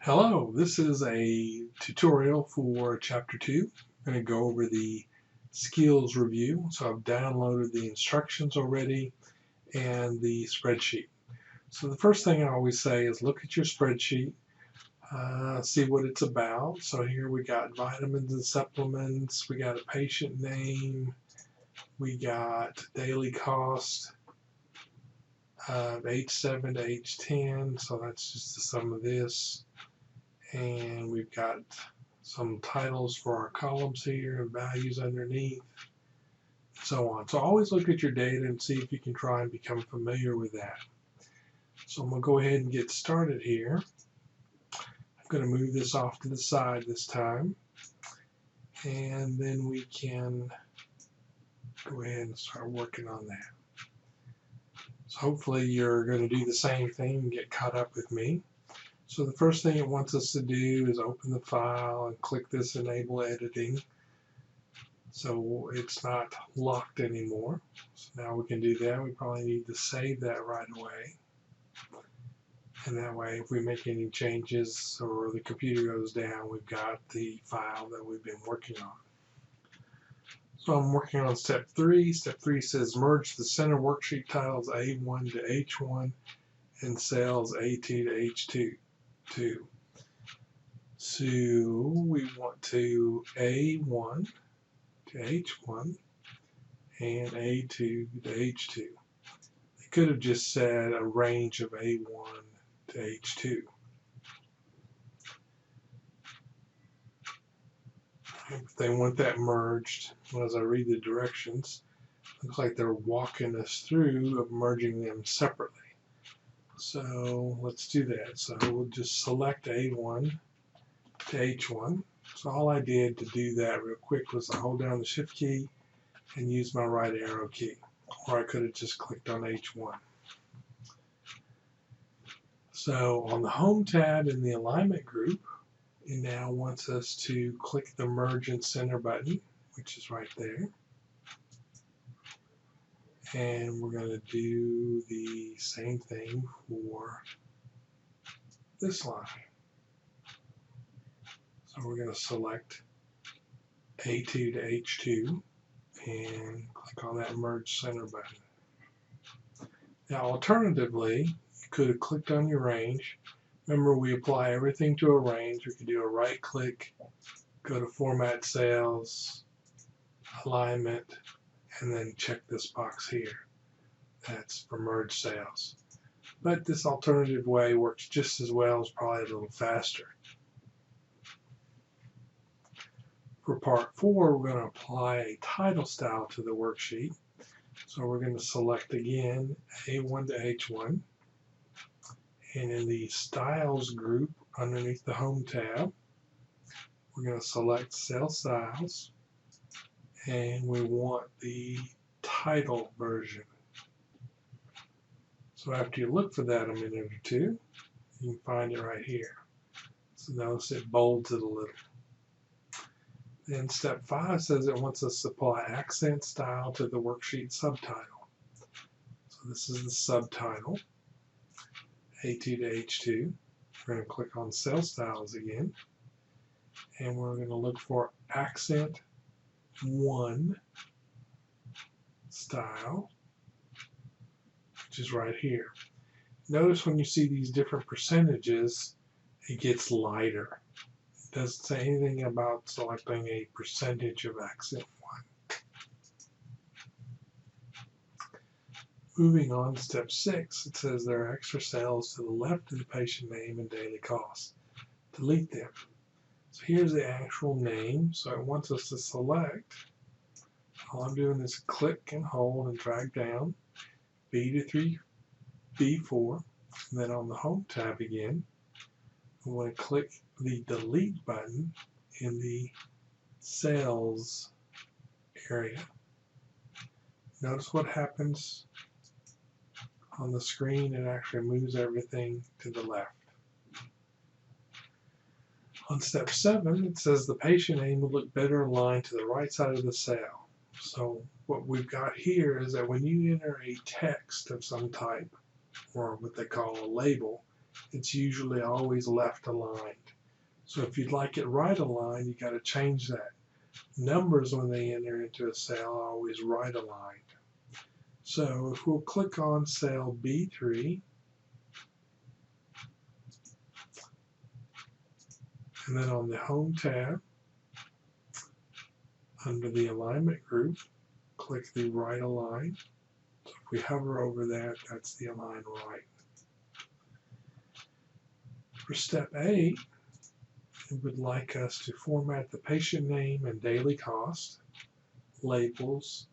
Hello, this is a tutorial for Chapter 2. I'm going to go over the skills review. So I've downloaded the instructions already and the spreadsheet. So the first thing I always say is look at your spreadsheet, see what it's about. So here we got vitamins and supplements, we got a patient name, we got daily cost of H7 to H10, so that's just the sum of this. And we've got some titles for our columns here and values underneath, and so on. So always look at your data and see if you can try and become familiar with that. So I'm going to go ahead and get started here. I'm going to move this off to the side this time, and then we can go ahead and start working on that. So hopefully you're going to do the same thing and get caught up with me. So the first thing it wants us to do is open the file and click this Enable Editing, so it's not locked anymore. So now we can do that. We probably need to save that right away. And that way, if we make any changes or the computer goes down, we've got the file that we've been working on. So I'm working on step 3. Step 3 says merge the center worksheet titles A1 to H1 and cells A2 to H2. So we want to A1 to H1 and A2 to H2. They could have just said a range of A1 to H2. If they want that merged, as I read the directions, looks like they're walking us through of merging them separately. So let's do that. So we'll just select A1 to H1. So all I did to do that real quick was I hold down the Shift key and use my right arrow key, or I could have just clicked on H1. So on the Home tab in the Alignment group, it now wants us to click the Merge and Center button, which is right there. And we're going to do the same thing for this line. So we're going to select A2 to H2 and click on that Merge Center button. Now alternatively, you could have clicked on your range. Remember, we apply everything to a range. We could do a right click, go to Format Cells, Alignment, and then check this box here. That's for Merge Cells. But this alternative way works just as well, it's probably a little faster. For part 4, we're going to apply a title style to the worksheet. So we're going to select again A1 to H1. And in the Styles group underneath the Home tab, we're going to select Cell Styles. And we want the title version. So after you look for that a minute or two, you can find it right here. So notice it bolds it a little. Then step 5 says it wants us to apply accent style to the worksheet subtitle. So this is the subtitle, A2 to H2. We're going to click on Cell Styles again, and we're going to look for accent 1 style, which is right here. Notice when you see these different percentages, it gets lighter. It doesn't say anything about selecting a percentage of accent 1. Moving on to step 6, it says there are extra cells to the left of the patient name and daily cost. Delete them. So here's the actual name. So it wants us to select. All I'm doing is click and hold and drag down B2 B4. And then on the Home tab again, we want to click the Delete button in the Cells area. Notice what happens on the screen. It actually moves everything to the left. On step 7, it says the patient name will look better aligned to the right side of the cell. So what we've got here is that when you enter a text of some type, or what they call a label, it's usually always left aligned. So if you'd like it right aligned, you got to change that. Numbers when they enter into a cell are always right aligned. So if we'll click on cell B3, and then on the Home tab, under the Alignment group, click the Right Align. So if we hover over that, that's the Align Right. For step A, it would like us to format the patient name and daily cost, labels,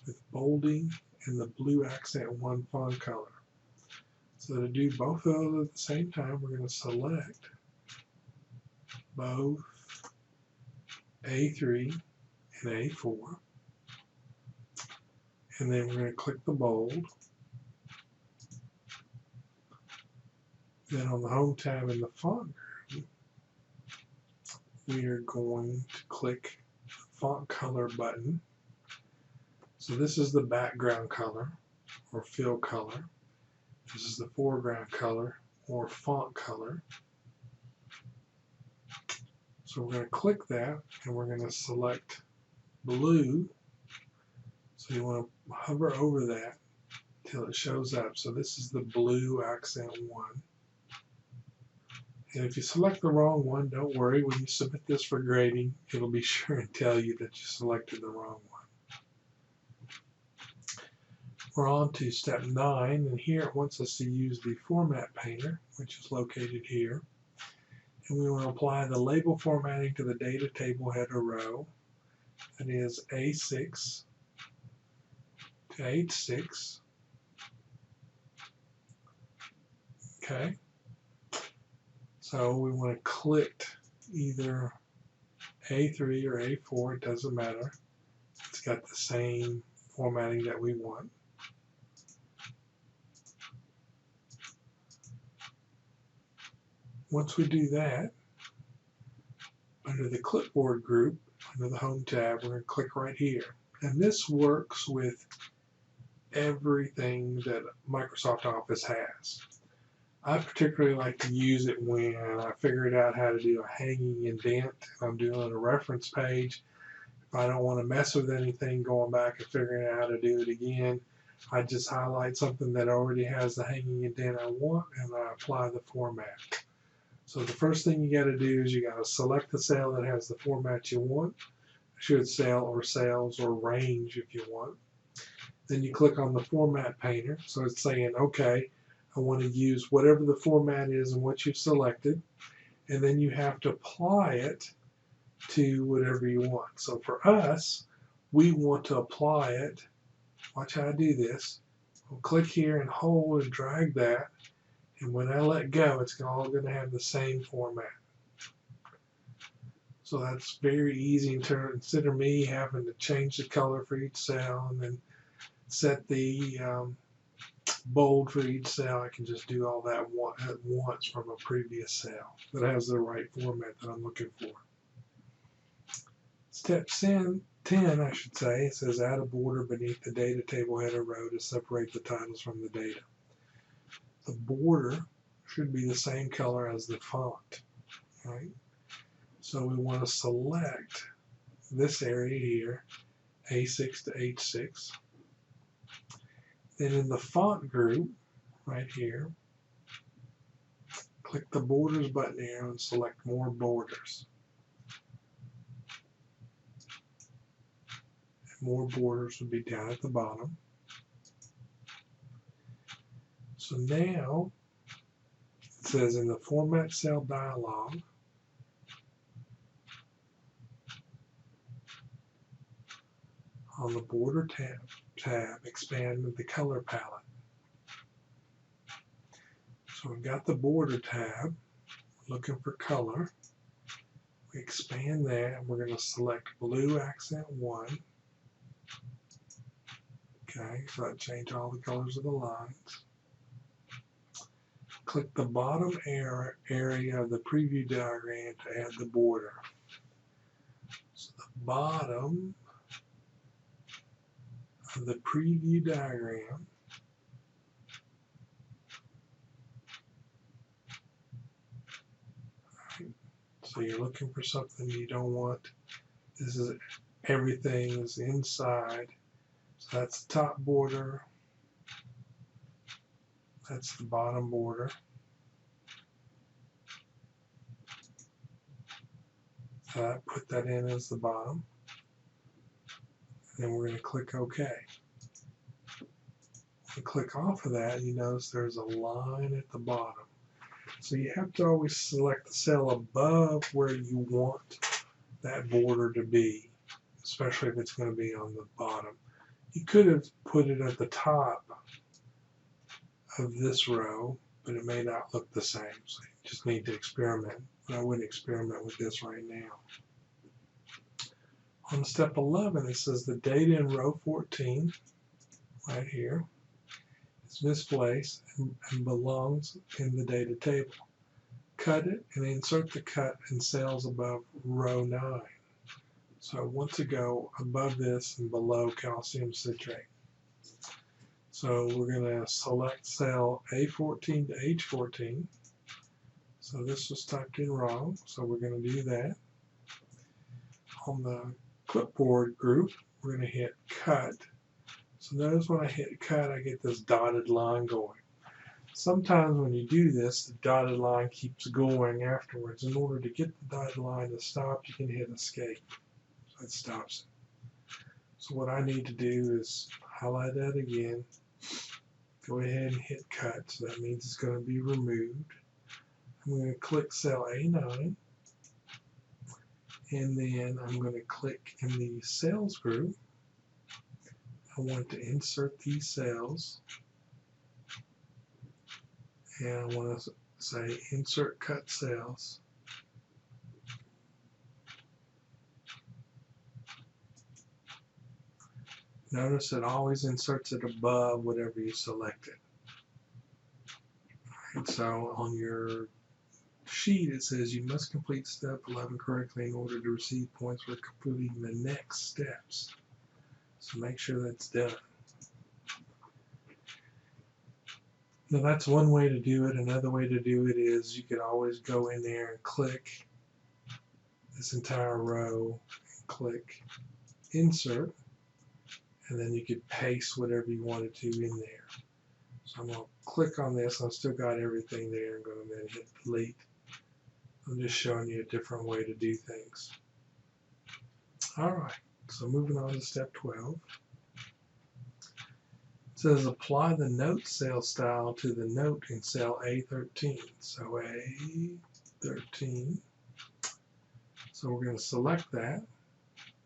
with bolding and the blue accent 1 font color. So to do both of those at the same time, we're going to select both A3 and A4, and then we're going to click the bold. Then on the Home tab in the Font group, we are going to click the Font Color button. So this is the background color or fill color. This is the foreground color or font color. So we're going to click that and we're going to select blue. So you want to hover over that until it shows up. So this is the blue accent 1. And if you select the wrong one, don't worry. When you submit this for grading, it'll be sure and tell you that you selected the wrong one. We're on to step 9, and here it wants us to use the Format Painter, which is located here. And we want to apply the label formatting to the data table header row. That is A6 to H6. Okay. So we want to click either A3 or A4, it doesn't matter. It's got the same formatting that we want. Once we do that, under the clipboard group, under the Home tab, we're going to click right here. And this works with everything that Microsoft Office has. I particularly like to use it when I figured out how to do a hanging indent. If I'm doing a reference page, if I don't want to mess with anything going back and figuring out how to do it again, I just highlight something that already has the hanging indent I want and I apply the format. So the first thing you got to do is you got to select the cell that has the format you want. Should cell or cells or range if you want. Then you click on the Format Painter. So it's saying, okay, I want to use whatever the format is and what you've selected. And then you have to apply it to whatever you want. So for us, we want to apply it. Watch how I do this. I'll click here and hold and drag that. And when I let go, it's all going to have the same format. So that's very easy instead of me having to change the color for each cell and then set the bold for each cell. I can just do all that at once from a previous cell that has the right format that I'm looking for. Step 10, I should say, it says add a border beneath the data table header row to separate the titles from the data. The border should be the same color as the font, right? So we want to select this area here, A6 to H6. Then in the font group, right here, click the borders button here and select more borders. And more borders would be down at the bottom. So now it says in the Format Cell dialog, on the Border tab, expand the color palette. So we've got the Border tab, looking for color. We expand that and we're going to select blue accent 1. Okay, so that changes all the colors of the lines. Click the bottom area of the preview diagram to add the border. So the bottom of the preview diagram, So you're looking for something you don't want. This is everything is inside. So that's the top border. That's the bottom border. So I put that in as the bottom. And then we're going to click OK. When you click off of that, you notice there's a line at the bottom. So you have to always select the cell above where you want that border to be, especially if it's going to be on the bottom. You could have put it at the top of this row, but it may not look the same. So you just need to experiment. But I wouldn't experiment with this right now. On step 11, it says the data in row 14, right here, is misplaced and belongs in the data table. Cut it and insert the cut in cells above row 9. So I want to go above this and below calcium citrate. So we're going to select cell A14 to H14. So this was typed in wrong, so we're going to do that. On the clipboard group, we're going to hit cut. So notice when I hit cut, I get this dotted line going. Sometimes when you do this, the dotted line keeps going afterwards. In order to get the dotted line to stop, you can hit escape. So that stops it. So what I need to do is highlight that again. Go ahead and hit cut. So that means it's going to be removed. I'm going to click cell A9. And then I'm going to click in the cells group. I want to insert these cells. And I want to say insert cut cells. Notice it always inserts it above whatever you selected. Right, so on your sheet it says you must complete step 11 correctly in order to receive points for completing the next steps. So make sure that's done. Now that's one way to do it. Another way to do it is you could always go in there and click this entire row and click insert, and then you could paste whatever you wanted to in there. So I'm going to click on this. I've still got everything there. I'm going to then hit delete. I'm just showing you a different way to do things. Alright, so moving on to step 12. It says apply the note cell style to the note in cell A13. So A13. So we're going to select that.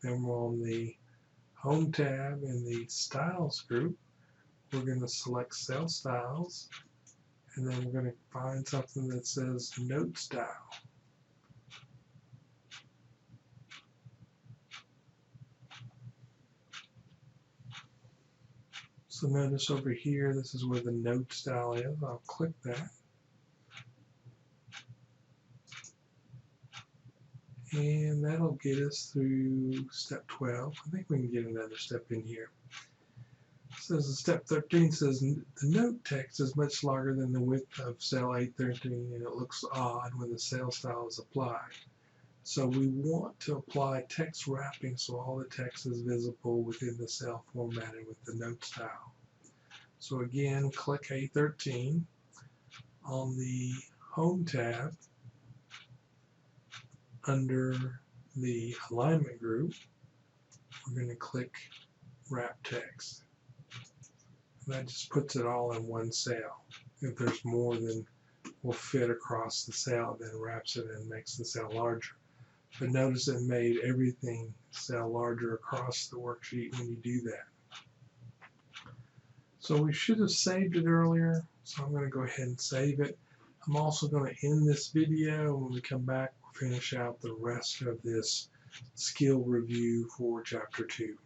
Then we're on the Home tab in the Styles group. We're going to select Cell Styles. And then we're going to find something that says Note Style. So notice over here, this is where the note style is. I'll click that. And that'll get us through step 12. I think we can get another step in here. It says step 13 says the note text is much larger than the width of cell 813 and it looks odd when the cell style is applied. So we want to apply text wrapping so all the text is visible within the cell formatted with the note style. So again, click A13 on the Home tab under the alignment group. We're going to click Wrap Text. And that just puts it all in one cell. If there's more than will fit across the cell, then wraps it and makes the cell larger. But notice it made everything cell larger across the worksheet when you do that. So we should have saved it earlier, so I'm going to go ahead and save it. I'm also going to end this video. When we come back, we'll finish out the rest of this skill review for Chapter 2.